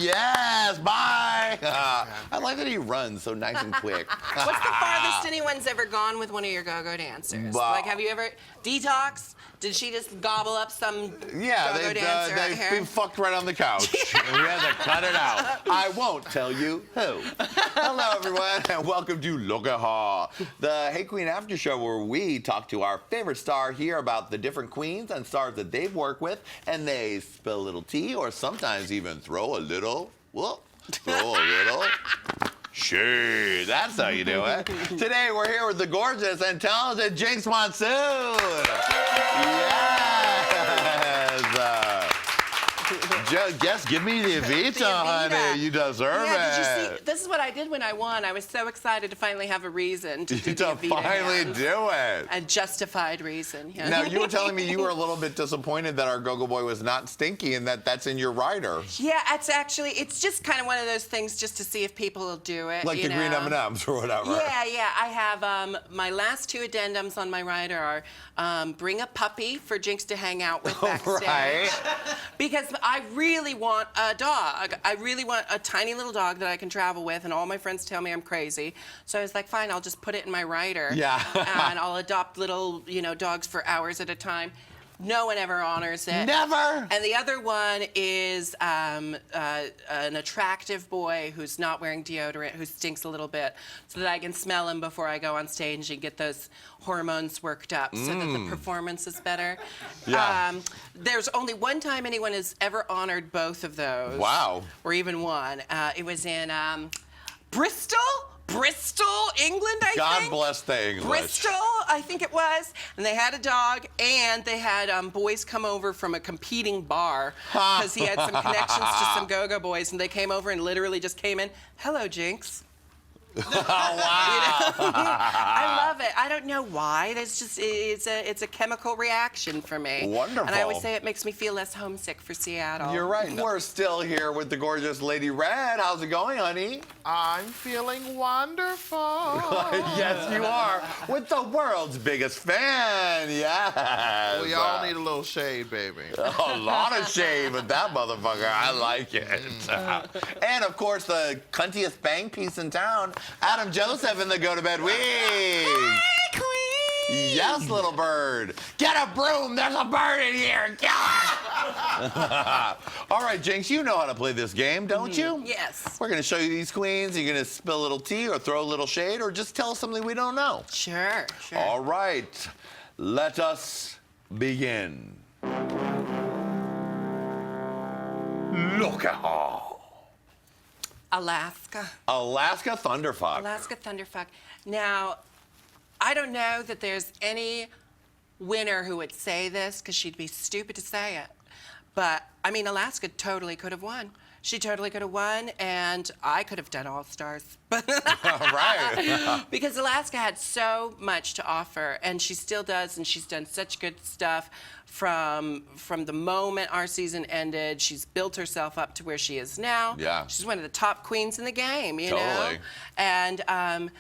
Yes, bye. I like that he runs so nice and quick. What's the farthest anyone's ever gone with one of your go-go dancers? Like, have you ever... Detox? Did she just gobble up some go-go dancer out here? They fucked right on the couch. And we had to cut it out. I won't tell you who. Hello, everyone, and welcome to Look at Her, the Hey Qween after show where we talk to our favorite star, hear about the different queens and stars that they've worked with, and they spill a little tea or sometimes even throw a little shade. That's how you do it. Today we're here with the gorgeous and talented JINKX MONSOON. Yes, give me the Vita, honey. You deserve it. Did you see? This is what I did when I won. I was so excited to finally have a reason to do the Vita finally do it. A justified reason. Yeah. Now, you were telling me you were a little bit disappointed that our go-go boy was not stinky and that's in your rider. Yeah, it's just kind of one of those things just to see if people will do it. Like the green M&Ms or whatever. Yeah. I have my last two addendums on my rider are bring a puppy for JINKX to hang out with backstage. Right. Because I really want a dog. I really want a tiny little dog that I can travel with, and all my friends tell me I'm crazy. So I was like, fine, I'll just put it in my rider. Yeah. And I'll adopt little, dogs for hours at a time. No one ever honors it. Never. And the other one is an attractive boy who's not wearing deodorant, who stinks a little bit, so that I can smell him before I go on stage and get those hormones worked up so that the performance is better. Yeah. There's only one time anyone has ever honored both of those. Wow. Or even one. It was in Bristol, England, I think. God bless the English. Bristol, I think it was. And they had a dog, and they had boys come over from a competing bar because he had some connections to some go-go boys, and they came over and literally just came in, hello, JINKX. Oh, wow. I love it. I don't know why. It's a chemical reaction for me. Wonderful. And I always say it makes me feel less homesick for Seattle. You're right. We're still here with the gorgeous Lady Red. How's it going, honey? I'm feeling wonderful. Yes, you are. With the world's biggest fan. Yes. We all need a little shade, baby. A lot of shade with that motherfucker. I like it. And, of course, the cuntiest bang piece in town, Adam Joseph in the Go to Bed Week. Hey, Queen! Yes, little bird. Get a broom. There's a bird in here. Kill it. All right, JINKX, you know how to play this game, don't you? Yes. We're going to show you these queens. You're going to spill a little tea or throw a little shade or just tell us something we don't know. Sure. All right. Let us begin. Look at her. Alaska Thunderfuck. Alaska Thunderfuck. Now, I don't know that there's any winner who would say this because she'd be stupid to say it. But, I mean, Alaska totally could have won. She totally could have won, and I could have done All Stars. Right. Because Alaska had so much to offer, and she still does, and she's done such good stuff from the moment our season ended. She's built herself up to where she is now. Yeah. She's one of the top queens in the game, you know? Totally. And I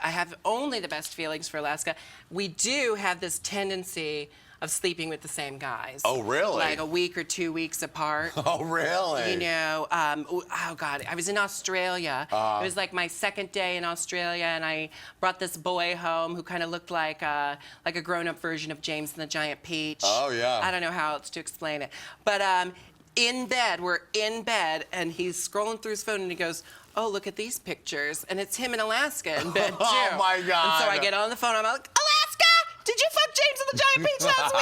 have only the best feelings for Alaska. We do have this tendency of sleeping with the same guys. Oh, really? Like a week or 2 weeks apart. Oh, really? You know, oh God, I was in Australia. It was like my second day in Australia, and I brought this boy home who kind of looked like a grown-up version of Jaymes and the Giant Peach. Oh, yeah. I don't know how else to explain it. But we're in bed, and he's scrolling through his phone, and he goes, oh, look at these pictures. And it's him in Alaska in bed, too. Oh, my God. And so I get on the phone, I'm like, Alaska! Did you fuck Jaymes and the Giant Peach last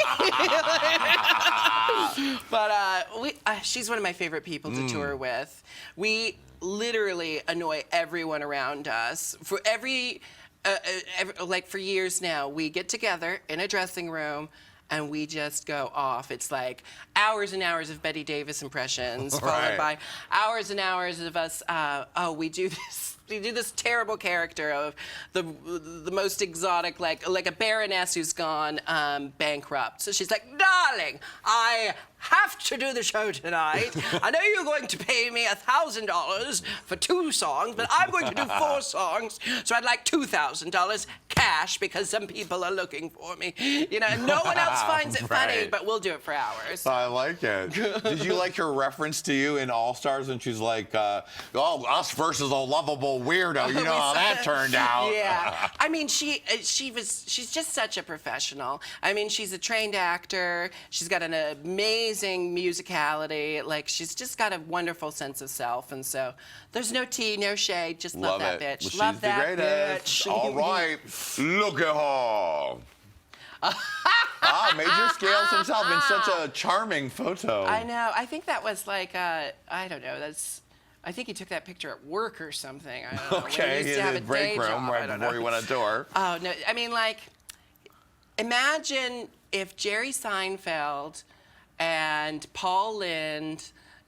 week? But she's one of my favorite people to tour with. We literally annoy everyone around us. For for years now, we get together in a dressing room and we just go off. It's like hours and hours of Betty Davis impressions, followed by hours and hours of us, we do this you do this terrible character of the most exotic, like a baroness who's gone bankrupt. So she's like, darling, I have to do the show tonight. I know you're going to pay me $1,000 for 2 songs, but I'm going to do 4 songs, so I'd like $2,000 cash because some people are looking for me. You know, and no one else finds it funny, but we'll do it for hours. I like it. Did you like her reference to you in All Stars when she's like, oh, us versus a lovable weirdo? You know how that turned out. Yeah. I mean, she's just such a professional. I mean, she's a trained actor. She's got an amazing musicality. Like, she's just got a wonderful sense of self. And so there's no tea, no shade. Just love that bitch. Well, love she's that the greatest. bitch. All right. Look at her. Major Scales himself in such a charming photo. I know. I think that was like, I don't know. I think he took that picture at work or something. I don't know. Okay, he used to have a break day room job. right before he went on tour. Oh, no. I mean, like, imagine if Jerry Seinfeld and Paul Lynde,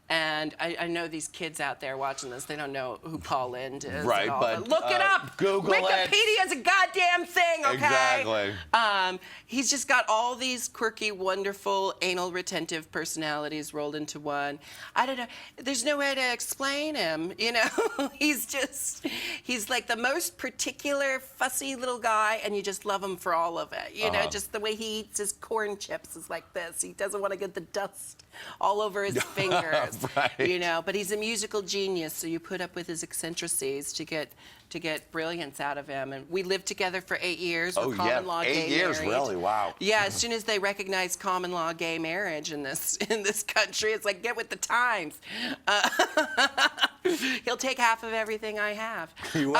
and I know these kids out there watching this, they don't know who Paul Lynde is. Right, at all, but look it up. Google it. Wikipedia's a goddamn thing, okay? Exactly. He's just got all these quirky, wonderful, anal retentive personalities rolled into one. I don't know. There's no way to explain him, you know? He's like the most particular, fussy little guy, and you just love him for all of it. You know, just the way he eats his corn chips is like this. He doesn't want to get the dust all over his fingers. Right. You know, but he's a musical genius, so you put up with his eccentricities to get brilliance out of him. And we lived together for 8 years. We're common law gay 8 years, married. really? Wow. Yeah, as soon as they recognize common law gay marriage in this country, it's like, get with the times. He'll take half of everything I have. He will.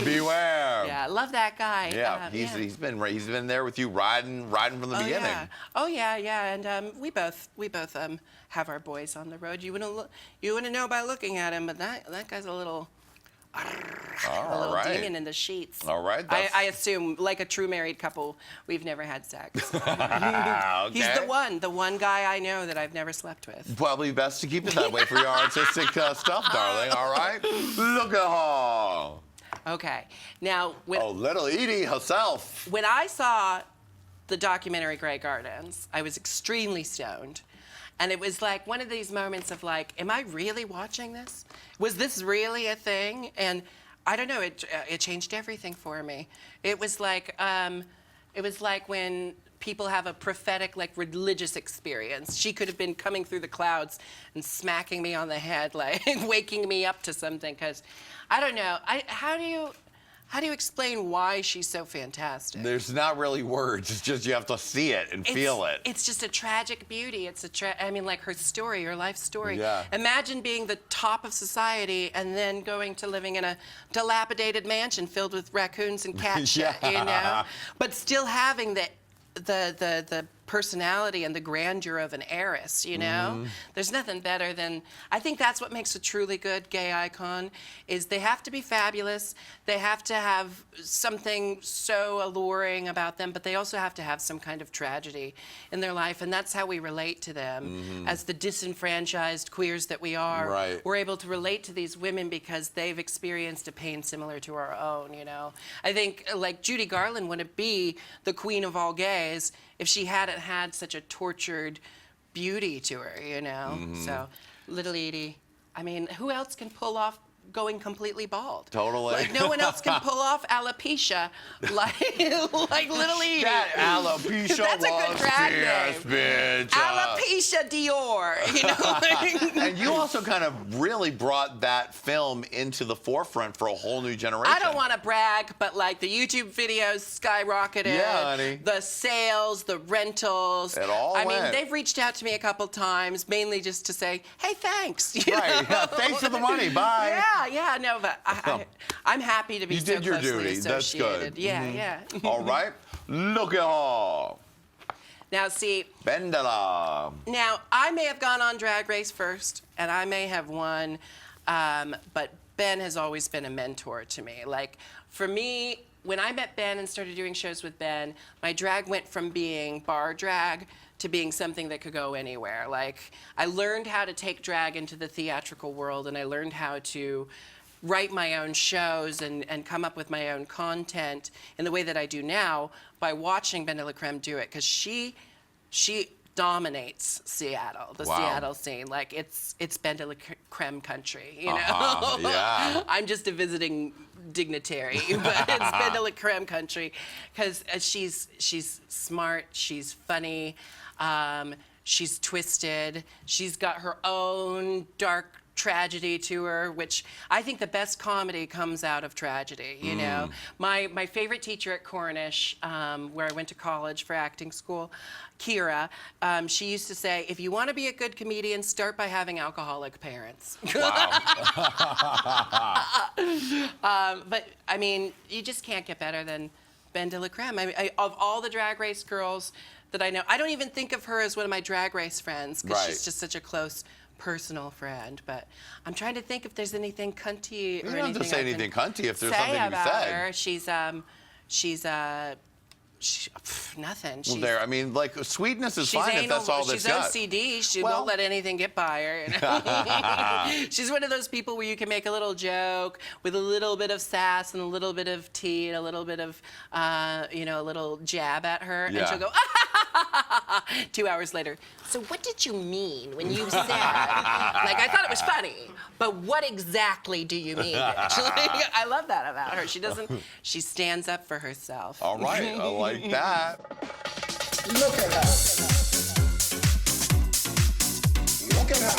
Beware. Yeah, I love that guy. Yeah, he's been there with you riding from the beginning. Yeah. Oh yeah. And we both have our boys on the road. You wouldn't know by looking at him, but that guy's a little demon in the sheets. All right. I assume, like a true married couple, we've never had sex. Okay. He's the one guy I know that I've never slept with. Probably best to keep it that way for your artistic stuff, darling. All right. Look at her. Okay. Now, little Edie herself. when I saw the documentary Grey Gardens, I was extremely stoned. And it was like one of these moments of like, am I really watching this? Was this really a thing? And I don't know, it changed everything for me. It was like when people have a prophetic, like, religious experience. She could have been coming through the clouds and smacking me on the head, like waking me up to something. Because I don't know, how do you explain why she's so fantastic? There's not really words. It's just you have to see it and feel it. It's just a tragic beauty. I mean, like her story, her life story. Yeah. Imagine being the top of society and then going to living in a dilapidated mansion filled with raccoons and cat shit, you know? But still having the personality and the grandeur of an heiress, you know? There's nothing better than, I think that's what makes a truly good gay icon, is they have to be fabulous, they have to have something so alluring about them, but they also have to have some kind of tragedy in their life, and that's how we relate to them. As the disenfranchised queers that we are, Right. we're able to relate to these women because they've experienced a pain similar to our own, you know? I think, like, Judy Garland wouldn't be the queen of all gays if she hadn't had such a tortured beauty to her, you know? So, little Edie, I mean, who else can pull off going completely bald? Totally. Like, no one else can pull off alopecia like little Edie. That alopecia That's a good was drag fierce, name. bitch. Alopecia Dior, you know? And you also kind of really brought that film into the forefront for a whole new generation. I don't want to brag, but like the YouTube videos skyrocketed. Yeah, honey. The sales, the rentals. It all I mean, went. they've reached out to me a couple times, mainly just to say, hey, thanks. You Right. know? Yeah, thanks for the money. Bye. Yeah, no, but I'm happy to be You so did your closely duty. That's associated. good. Yeah. All right. Look at her. Now, see, Bendela. now I may have gone on Drag Race first, and I may have won, but Ben has always been a mentor to me. Like, for me, when I met Ben and started doing shows with Ben, my drag went from being bar drag to being something that could go anywhere. Like, I learned how to take drag into the theatrical world, and I learned how to write my own shows and come up with my own content in the way that I do now by watching Ben de la Creme do it, because she dominates Seattle, the Seattle scene. Like, it's Ben de la Creme country, you know? Yeah. I'm just a visiting dignitary, but it's Ben de la Creme country, because she's smart, she's funny, she's twisted, she's got her own dark tragedy to her, which I think the best comedy comes out of tragedy, you know? My favorite teacher at Cornish, where I went to college for acting school, Kira, she used to say, if you want to be a good comedian, start by having alcoholic parents. Wow. But, I mean, you just can't get better than Ben de la Creme. I mean, of all the Drag Race girls that I know, I don't even think of her as one of my Drag Race friends, because she's just such a close personal friend. But I'm trying to think if there's anything cunty or anything. You don't have to say anything cunty if there's something to be about said. her. She's nothing. Well, there. I mean, like, sweetness is fine if that's all that's got. She's OCD. She won't let anything get by her. You know? She's one of those people where you can make a little joke with a little bit of sass and a little bit of tea and a little bit of, you know, a little jab at her, and she'll go, 2 hours later. So what did you mean when you said? Like, I thought it was funny, but what exactly do you mean? I love that about her. She doesn't. She stands up for herself. All right, I like that. Look at her. Look at her.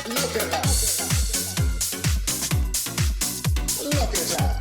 Look at her. Look at her.